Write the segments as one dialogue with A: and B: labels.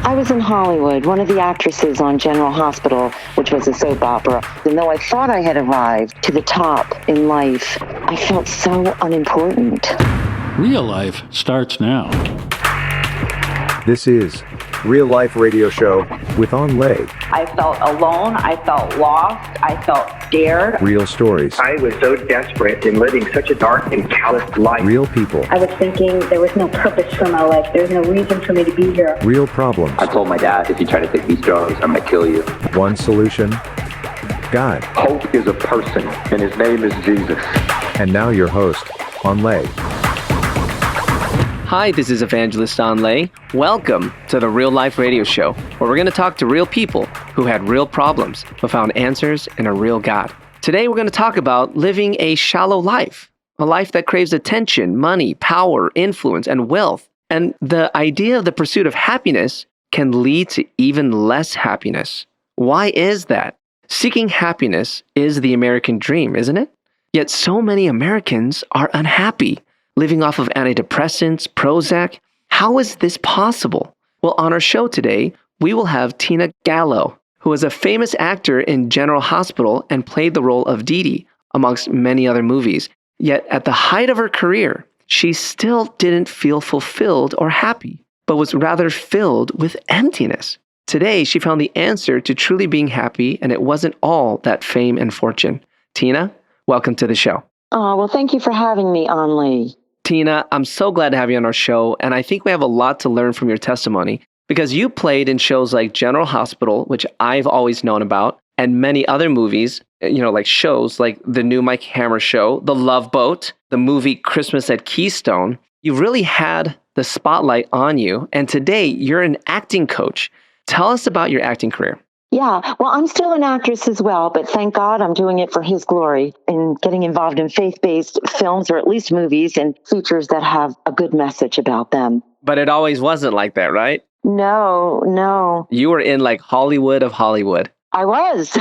A: I was in Hollywood, one of the actresses on General Hospital, which was a soap opera. And though I thought I had arrived to the top in life, I felt so unimportant.
B: Real life starts now.
C: This is Real Life Radio Show with Lay.
D: I felt alone. I felt lost. I felt scared.
C: Real stories.
E: I was so desperate in living such a dark and callous life.
C: Real people.
F: I was thinking there was no purpose for my life. There's no reason for me to be here.
C: Real problems.
G: I told my dad, if you try to take these drugs, I'm going to kill you.
C: One solution. God.
G: Hope is a person, and his name is Jesus.
C: And now your host, Lay.
H: Hi, this is Evangelist Lay. Welcome to the Real Life Radio Show, where we're going to talk to real people who had real problems but found answers in a real God. Today, we're going to talk about living a shallow life, a life that craves attention, money, power, influence, and wealth. And the idea of the pursuit of happiness can lead to even less happiness. Why is that? Seeking happiness is the American dream, isn't it? Yet so many Americans are unhappy, living off of anti-depressants, prozac. How is this possible? Well, on our show today, we will have Tina Gallo, who is a famous actor in General Hospital and played the role of Didi, amongst many other movies. Yet at the height of her career, she still didn't feel fulfilled or happy, but was rather filled with emptiness. Today, she found the answer to truly being happy, and it wasn't all that fame and fortune. Tina, welcome to the show.
A: Oh, well, thank you for having me, Lee.
H: Tina, I'm so glad to have you on our show, and I think we have a lot to learn from your testimony because you played in shows like General Hospital, which I've always known about, and many other movies, like shows like the new Mike Hammer show, The Love Boat, the movie Christmas at Keystone. You really had the spotlight on you, and today you're an acting coach. Tell us about your acting career.
A: Yeah, well, I'm still an actress as well, but thank God I'm doing it for His glory and getting involved in faith-based films or at least movies and features that have a good message about them.
H: But it always wasn't like that, right?
A: No.
H: You were in like Hollywood of Hollywood.
A: I was.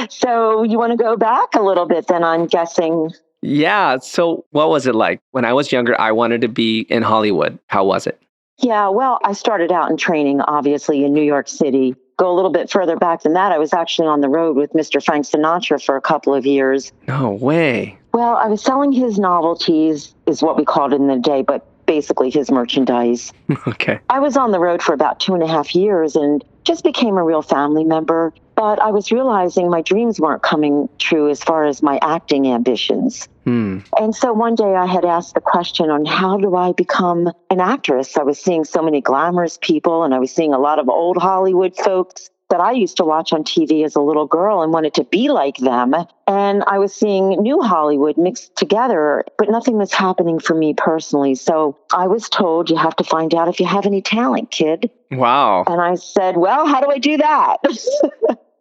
A: So you want to go back a little bit then, I'm guessing.
H: Yeah, so what was it like? When I was younger, I wanted to be in Hollywood. How was it?
A: Yeah, well, I started out in training, obviously, in New York City. Go a little bit further back than that, I was actually on the road with Mr. Frank Sinatra for a couple of years.
H: No way.
A: Well, I was selling his novelties, is what we called it in the day, but basically his merchandise.
H: Okay.
A: I was on the road for about 2.5 years and just became a real family member. But I was realizing my dreams weren't coming true as far as my acting ambitions. And so one day I had asked the question on how do I become an actress? I was seeing so many glamorous people and I was seeing a lot of old Hollywood folks that I used to watch on TV as a little girl and wanted to be like them. And I was seeing new Hollywood mixed together, but nothing was happening for me personally. So I was told, you have to find out if you have any talent, kid.
H: Wow.
A: And I said, well, how do I do that?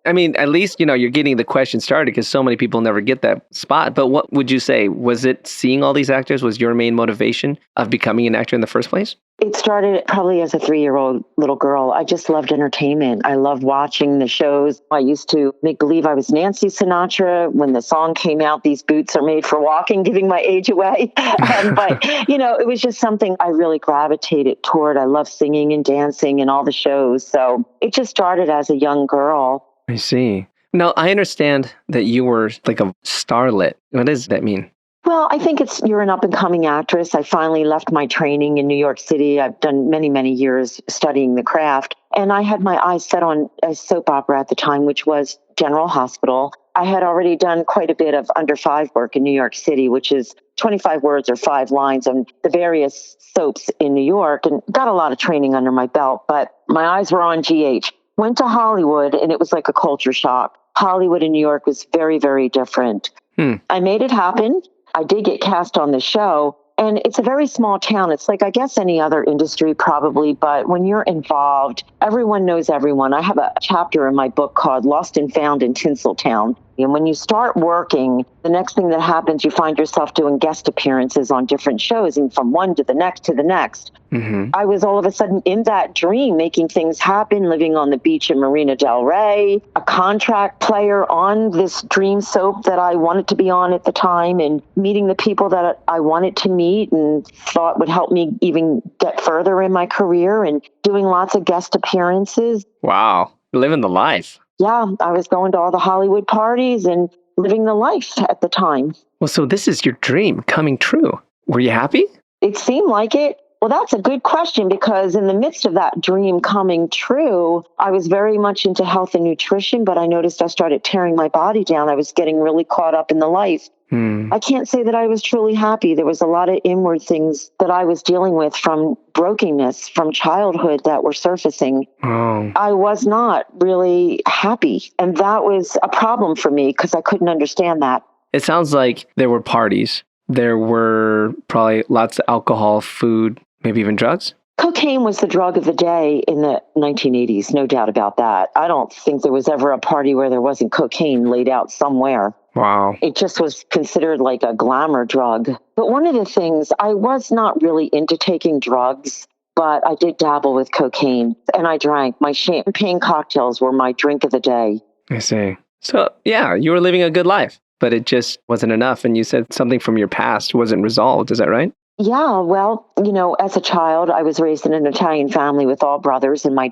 H: I mean, at least, you're getting the question started because so many people never get that spot. But what would you say? Was it seeing all these actors was your main motivation of becoming an actor in the first place?
A: It started probably as a 3-year-old little girl. I just loved entertainment. I loved watching the shows. I used to make believe I was Nancy Sinatra when the song came out, These Boots Are Made for Walking, giving my age away. But, it was just something I really gravitated toward. I love singing and dancing and all the shows. So it just started as a young girl.
H: I see. Now, I understand that you were like a starlet. What does that mean?
A: Well, I think you're an up-and-coming actress. I finally left my training in New York City. I've done many, many years studying the craft. And I had my eyes set on a soap opera at the time, which was General Hospital. I had already done quite a bit of under 5 work in New York City, which is 25 words or 5 lines on the various soaps in New York, and got a lot of training under my belt. But my eyes were on GH. Went to Hollywood, and it was like a culture shock. Hollywood in New York was very, very different. I made it happen. I did get cast on the show, and it's a very small town. It's like, I guess, any other industry probably, but when you're involved, everyone knows everyone. I have a chapter in my book called Lost and Found in Tinseltown. And when you start working, the next thing that happens, you find yourself doing guest appearances on different shows, and from one to the next to the next.
H: Mm-hmm.
A: I was all of a sudden in that dream, making things happen, living on the beach in Marina del Rey, a contract player on this dream soap that I wanted to be on at the time, and meeting the people that I wanted to meet and thought would help me even get further in my career, and doing lots of guest appearances.
H: Wow. Living the life.
A: Yeah, I was going to all the Hollywood parties and living the life at the time.
H: Well, so this is your dream coming true. Were you happy?
A: It seemed like it. Well, that's a good question, because in the midst of that dream coming true, I was very much into health and nutrition, but I noticed I started tearing my body down. I was getting really caught up in the life. I can't say that I was truly happy. There was a lot of inward things that I was dealing with from brokenness, from childhood that were surfacing.
H: Oh.
A: I was not really happy. And that was a problem for me because I couldn't understand that.
H: It sounds like there were parties. There were probably lots of alcohol, food, maybe even drugs.
A: Cocaine was the drug of the day in the 1980s, no doubt about that. I don't think there was ever a party where there wasn't cocaine laid out somewhere.
H: Wow.
A: It just was considered like a glamour drug. But one of the things, I was not really into taking drugs, but I did dabble with cocaine, and I drank. My champagne cocktails were my drink of the day.
H: I see. So, yeah, you were living a good life, but it just wasn't enough. And you said something from your past wasn't resolved. Is that right?
A: Yeah, well, as a child, I was raised in an Italian family with all brothers, and my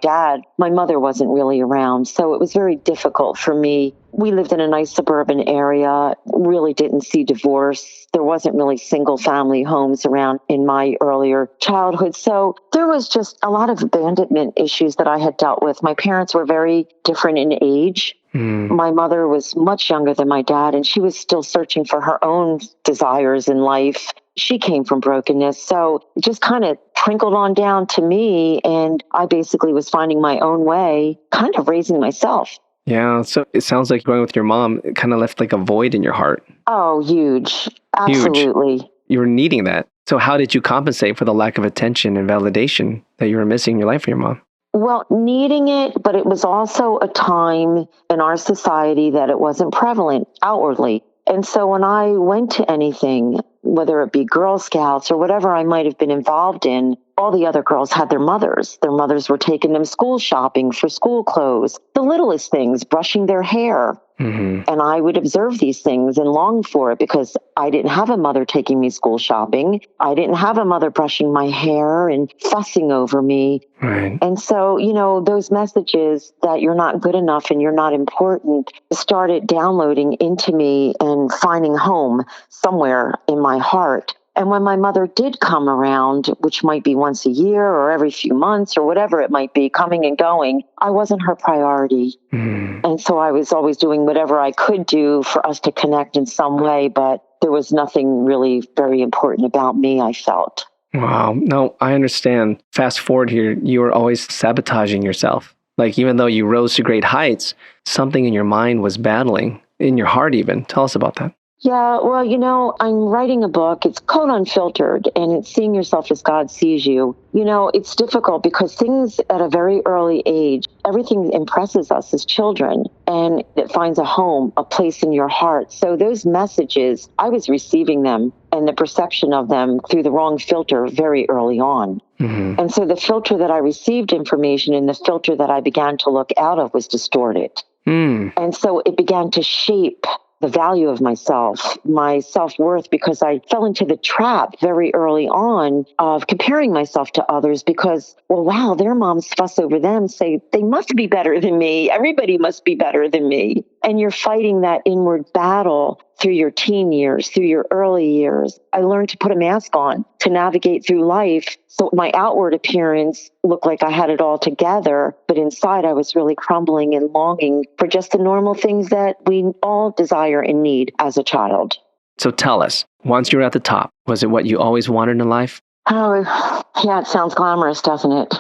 A: mother wasn't really around. So it was very difficult for me. We lived in a nice suburban area, really didn't see divorce. There wasn't really single family homes around in my earlier childhood. So there was just a lot of abandonment issues that I had dealt with. My parents were very different in age. My mother was much younger than my dad, and she was still searching for her own desires in life. She came from brokenness. So it just kind of trickled on down to me. And I basically was finding my own way, kind of raising myself.
H: Yeah. So it sounds like going with your mom, it kind of left like a void in your heart.
A: Oh, huge. Absolutely.
H: Huge. You were needing that. So how did you compensate for the lack of attention and validation that you were missing in your life from your mom?
A: Well, needing it, but it was also a time in our society that it wasn't prevalent outwardly. And so when I went to anything, whether it be Girl Scouts or whatever I might have been involved in, all the other girls had their mothers. Their mothers were taking them school shopping for school clothes, the littlest things, brushing their hair. And I would observe these things and long for it because I didn't have a mother taking me school shopping. I didn't have a mother brushing my hair and fussing over me.
H: Right.
A: And so, those messages that you're not good enough and you're not important started downloading into me and finding home somewhere in my heart. And when my mother did come around, which might be once a year or every few months or whatever it might be, coming and going, I wasn't her priority. And so I was always doing whatever I could do for us to connect in some way, but there was nothing really very important about me, I felt.
H: Wow. No, I understand. Fast forward here, you were always sabotaging yourself. Like even though you rose to great heights, something in your mind was battling, in your heart even. Tell us about that.
A: Yeah, well, I'm writing a book. It's called Unfiltered, and it's seeing yourself as God sees you. It's difficult because things at a very early age, everything impresses us as children, and it finds a home, a place in your heart. So those messages, I was receiving them and the perception of them through the wrong filter very early on. And so the filter that I received information and the filter that I began to look out of was distorted. And so it began to shape the value of myself, my self-worth, because I fell into the trap very early on of comparing myself to others because, well, wow, their moms fuss over them, say they must be better than me. Everybody must be better than me. And you're fighting that inward battle through your teen years, through your early years. I learned to put a mask on to navigate through life. So my outward appearance looked like I had it all together, but inside I was really crumbling and longing for just the normal things that we all desire and need as a child.
H: So tell us, once you were at the top, was it what you always wanted in life?
A: Oh, yeah, it sounds glamorous, doesn't it?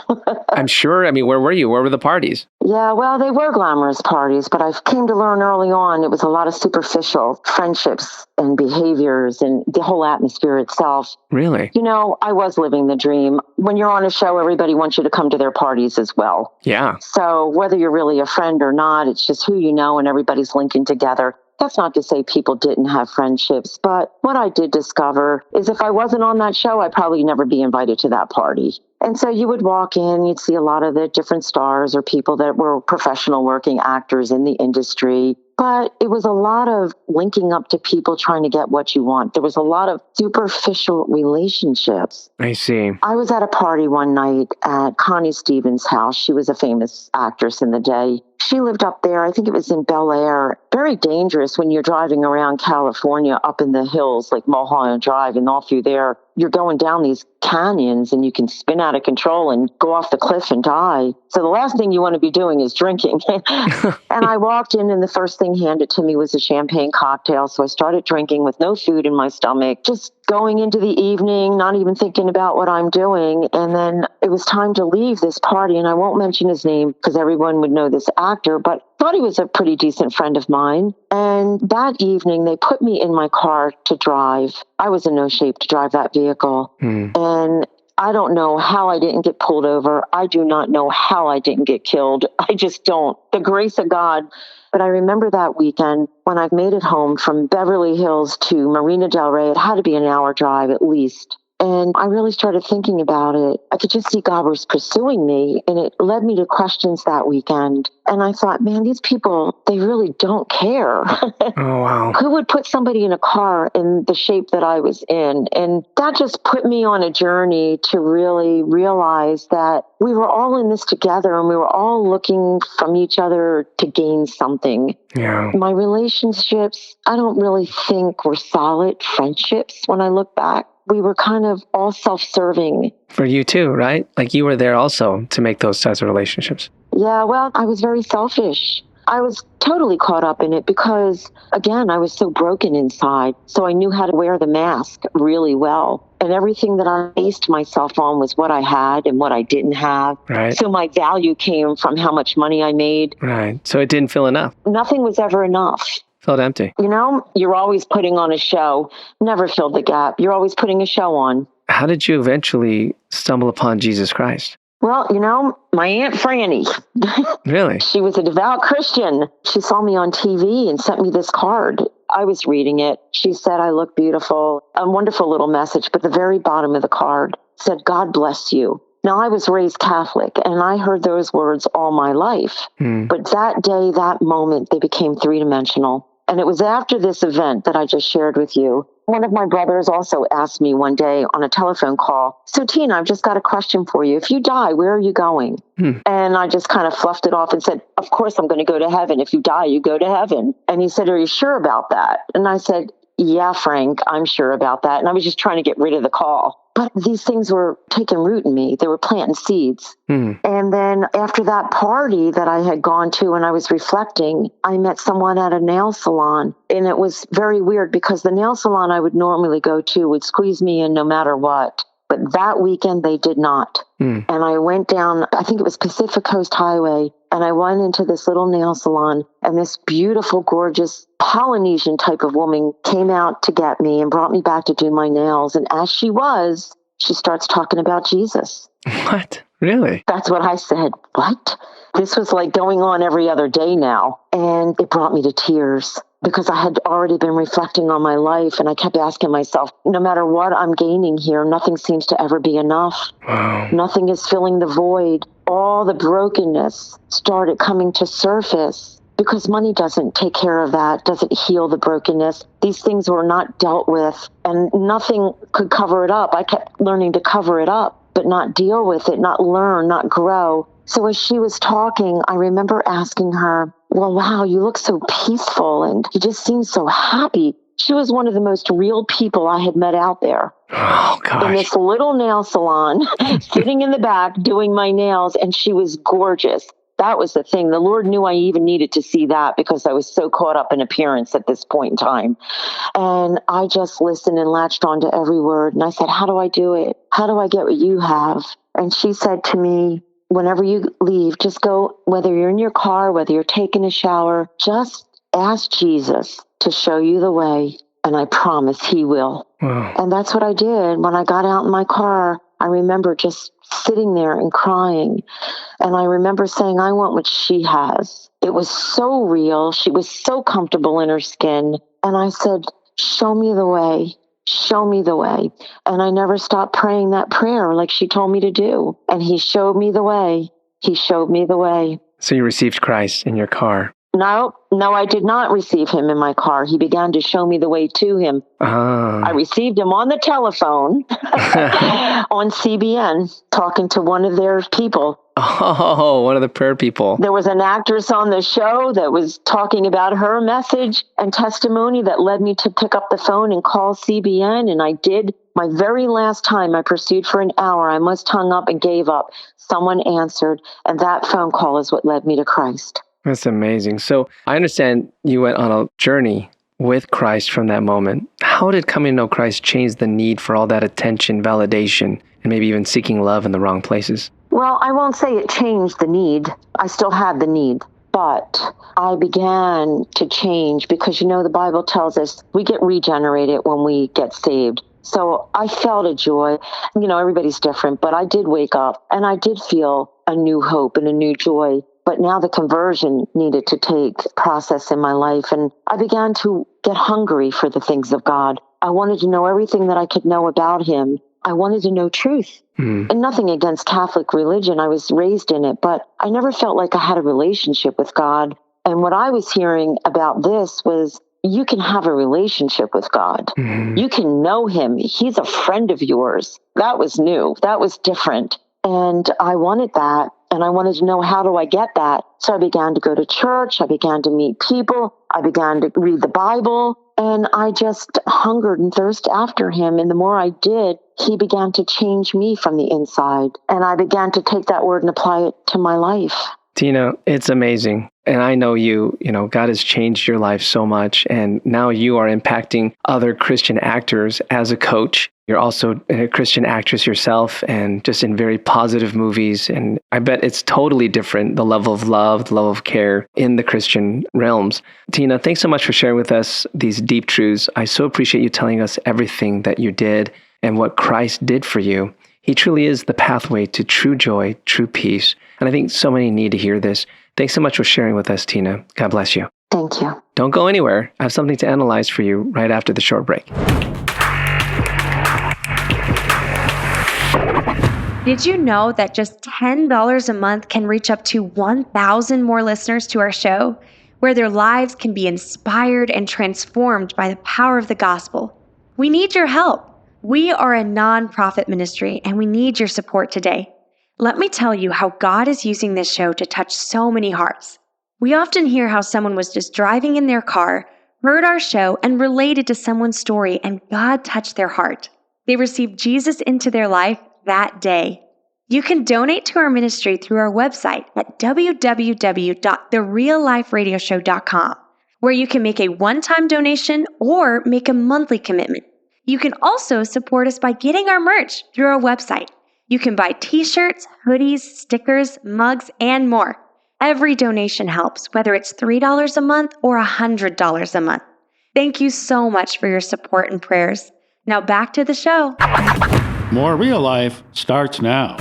H: I'm sure. I mean, where were you? Where were the parties?
A: Yeah, well, they were glamorous parties, but I came to learn early on it was a lot of superficial friendships and behaviors and the whole atmosphere itself.
H: Really?
A: I was living the dream. When you're on a show, everybody wants you to come to their parties as well.
H: Yeah.
A: So whether you're really a friend or not, it's just who you know and everybody's linking together. That's not to say people didn't have friendships, but what I did discover is if I wasn't on that show, I'd probably never be invited to that party. And so you would walk in, you'd see a lot of the different stars or people that were professional working actors in the industry. But it was a lot of linking up to people trying to get what you want. There was a lot of superficial relationships.
H: I see.
A: I was at a party one night at Connie Stevens' house. She was a famous actress in the day. She lived up there. I think it was in Bel Air. Very dangerous when you're driving around California up in the hills like Mulholland Drive and all through there. You're going down these canyons and you can spin out of control and go off the cliff and die. So the last thing you want to be doing is drinking. And I walked in and the first thing handed to me was a champagne cocktail. So I started drinking with no food in my stomach, just going into the evening, not even thinking about what I'm doing. And then it was time to leave this party. And I won't mention his name because everyone would know this actor, but thought he was a pretty decent friend of mine. And that evening, they put me in my car to drive. I was in no shape to drive that vehicle. And I don't know how I didn't get pulled over. I do not know how I didn't get killed. I just don't. The grace of God. But I remember that weekend when I made it home from Beverly Hills to Marina Del Rey. It had to be an hour drive at least. And I really started thinking about it. I could just see God was pursuing me, and it led me to questions that weekend. And I thought, man, these people, they really don't care.
H: Oh, wow.
A: Who would put somebody in a car in the shape that I was in? And that just put me on a journey to really realize that we were all in this together and we were all looking from each other to gain something.
H: Yeah.
A: My relationships, I don't really think were solid friendships when I look back. We were kind of all self-serving.
H: For you too, right? Like you were there also to make those types of relationships.
A: Yeah, well, I was very selfish. I was totally caught up in it because, again, I was so broken inside. So I knew how to wear the mask really well. And everything that I based myself on was what I had and what I didn't have.
H: Right.
A: So my value came from how much money I made.
H: Right. So it didn't feel enough.
A: Nothing was ever enough.
H: Felt empty.
A: You know, you're always putting on a show. Never filled the gap. You're always putting a show on.
H: How did you eventually stumble upon Jesus Christ?
A: Well, you know, my Aunt Franny.
H: Really?
A: She was a devout Christian. She saw me on TV and sent me this card. I was reading it. She said, I look beautiful. A wonderful little message. But the very bottom of the card said, God bless you. Now, I was raised Catholic, and I heard those words all my life. But that day, that moment, they became three-dimensional. And it was after this event that I just shared with you. One of my brothers also asked me one day on a telephone call, so Tina, I've just got a question for you. If you die, where are you going? And I just kind of fluffed it off and said, of course I'm going to go to heaven. If you die, you go to heaven. And he said, are you sure about that? And I said, yeah, Frank, I'm sure about that. And I was just trying to get rid of the call. But these things were taking root in me. They were planting seeds. And then after that party that I had gone to and I was reflecting, I met someone at a nail salon. And it was very weird because the nail salon I would normally go to would squeeze me in no matter what. But that weekend, they did not. And I went down, I think it was Pacific Coast Highway, and I went into this little nail salon, and this beautiful, gorgeous Polynesian type of woman came out to get me and brought me back to do my nails. And as she was, she starts talking about Jesus.
H: What? Really?
A: That's what I said. What? This was like going on every other day now. And it brought me to tears because I had already been reflecting on my life. And I kept asking myself, no matter what I'm gaining here, nothing seems to ever be enough.
H: Wow.
A: Nothing is filling the void. All the brokenness started coming to surface because money doesn't take care of that, doesn't heal the brokenness. These things were not dealt with and nothing could cover it up. I kept learning to cover it up, but not deal with it, not learn, not grow. So as she was talking, I remember asking her, well, wow, you look so peaceful and you just seem so happy. She was one of the most real people I had met out there.
H: Oh, gosh.
A: In this little nail salon, sitting in the back doing my nails, and she was gorgeous. That was the thing. The Lord knew I even needed to see that because I was so caught up in appearance at this point in time. And I just listened and latched on to every word. And I said, how do I do it? How do I get what you have? And she said to me, whenever you leave, just go, whether you're in your car, whether you're taking a shower, just ask Jesus to show you the way. And I promise he will.
H: Wow.
A: And that's what I did. When I got out in my car, I remember just sitting there and crying. And I remember saying, I want what she has. It was so real. She was so comfortable in her skin. And I said, show me the way. Show me the way. And I never stopped praying that prayer like she told me to do. And he showed me the way. He showed me the way.
H: So you received Christ in your car.
A: No, I did not receive him in my car. He began to show me the way to him. I received him on the telephone on CBN, talking to one of their people.
H: Oh, one of the prayer people.
A: There was an actress on the show that was talking about her message and testimony that led me to pick up the phone and call CBN, and I did. My very last time I pursued for an hour, I must hung up and gave up. Someone answered, and that phone call is what led me to Christ.
H: That's amazing. So I understand you went on a journey with Christ from that moment. How did coming to know Christ change the need for all that attention, validation, and maybe even seeking love in the wrong places?
A: Well, I won't say it changed the need. I still had the need. But I began to change because, the Bible tells us we get regenerated when we get saved. So I felt a joy. Everybody's different, but I did wake up and I did feel a new hope and a new joy. But now the conversion needed to take process in my life. And I began to get hungry for the things of God. I wanted to know everything that I could know about him. I wanted to know truth. And nothing against Catholic religion. I was raised in it, but I never felt like I had a relationship with God. And what I was hearing about this was, you can have a relationship with God. You can know him. He's a friend of yours. That was new. That was different. And I wanted that. And I wanted to know, how do I get that? So I began to go to church. I began to meet people. I began to read the Bible. And I just hungered and thirsted after him. And the more I did, he began to change me from the inside. And I began to take that word and apply it to my life.
H: Tina, it's amazing. And I know God has changed your life so much. And now you are impacting other Christian actors as a coach. You're also a Christian actress yourself and just in very positive movies. And I bet it's totally different, the level of love, the level of care in the Christian realms. Tina, thanks so much for sharing with us these deep truths. I so appreciate you telling us everything that you did and what Christ did for you. He truly is the pathway to true joy, true peace. And I think so many need to hear this. Thanks so much for sharing with us, Tina. God bless you.
A: Thank you.
H: Don't go anywhere. I have something to analyze for you right after the short break.
I: Did you know that just $10 a month can reach up to 1,000 more listeners to our show, where their lives can be inspired and transformed by the power of the gospel? We need your help. We are a nonprofit ministry, and we need your support today. Let me tell you how God is using this show to touch so many hearts. We often hear how someone was just driving in their car, heard our show, and related to someone's story, and God touched their heart. They received Jesus into their life that day. You can donate to our ministry through our website at www.therealliferadioshow.com, where you can make a one-time donation or make a monthly commitment. You can also support us by getting our merch through our website. You can buy t-shirts, hoodies, stickers, mugs, and more. Every donation helps, whether it's $3 a month or $100 a month. Thank you so much for your support and prayers. Now back to the show.
B: More Real Life starts now.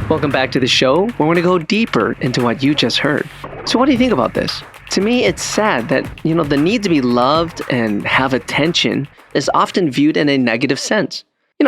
H: Welcome back to the show, where we're going to go deeper into what you just heard. So what do you think about this? To me, it's sad that, the need to be loved and have attention is often viewed in a negative sense.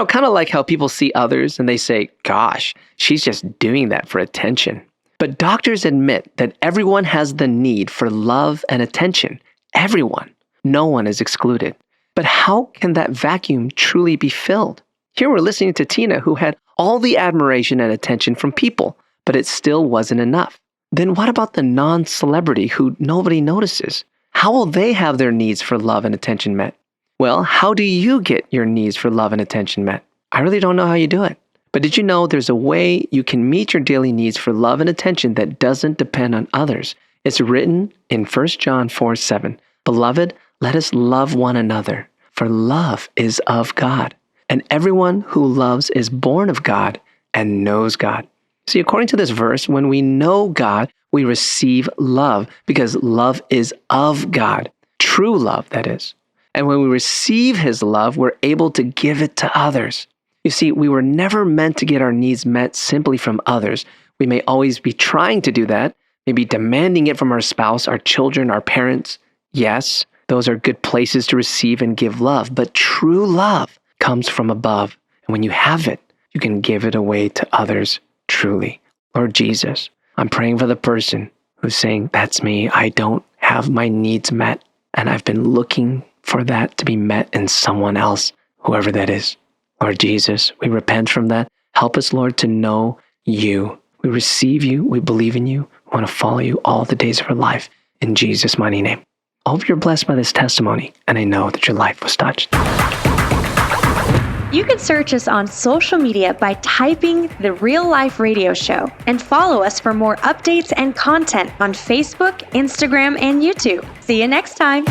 H: Kind of like how people see others and they say, gosh, she's just doing that for attention. But doctors admit that everyone has the need for love and attention. Everyone. No one is excluded. But how can that vacuum truly be filled? Here we're listening to Tina, who had all the admiration and attention from people, but it still wasn't enough. Then what about the non-celebrity who nobody notices? How will they have their needs for love and attention met? Well, how do you get your needs for love and attention met? I really don't know how you do it. But did you know there's a way you can meet your daily needs for love and attention that doesn't depend on others? It's written in 1 John 4:7. Beloved, let us love one another, for love is of God. And everyone who loves is born of God and knows God. See, according to this verse, when we know God, we receive love because love is of God. True love, that is. And when we receive his love, we're able to give it to others. You see, we were never meant to get our needs met simply from others. We may always be trying to do that, maybe demanding it from our spouse, our children, our parents. Yes, those are good places to receive and give love, but true love comes from above. And when you have it, you can give it away to others truly. Lord Jesus, I'm praying for the person who's saying, that's me, I don't have my needs met, and I've been looking for that to be met in someone else, whoever that is. Lord Jesus, we repent from that. Help us, Lord, to know you. We receive you, we believe in you, we want to follow you all the days of our life. In Jesus' mighty name. I hope you're blessed by this testimony, and I know that your life was touched.
I: You can search us on social media by typing The Real Life Radio Show and follow us for more updates and content on Facebook, Instagram, and YouTube. See you next time.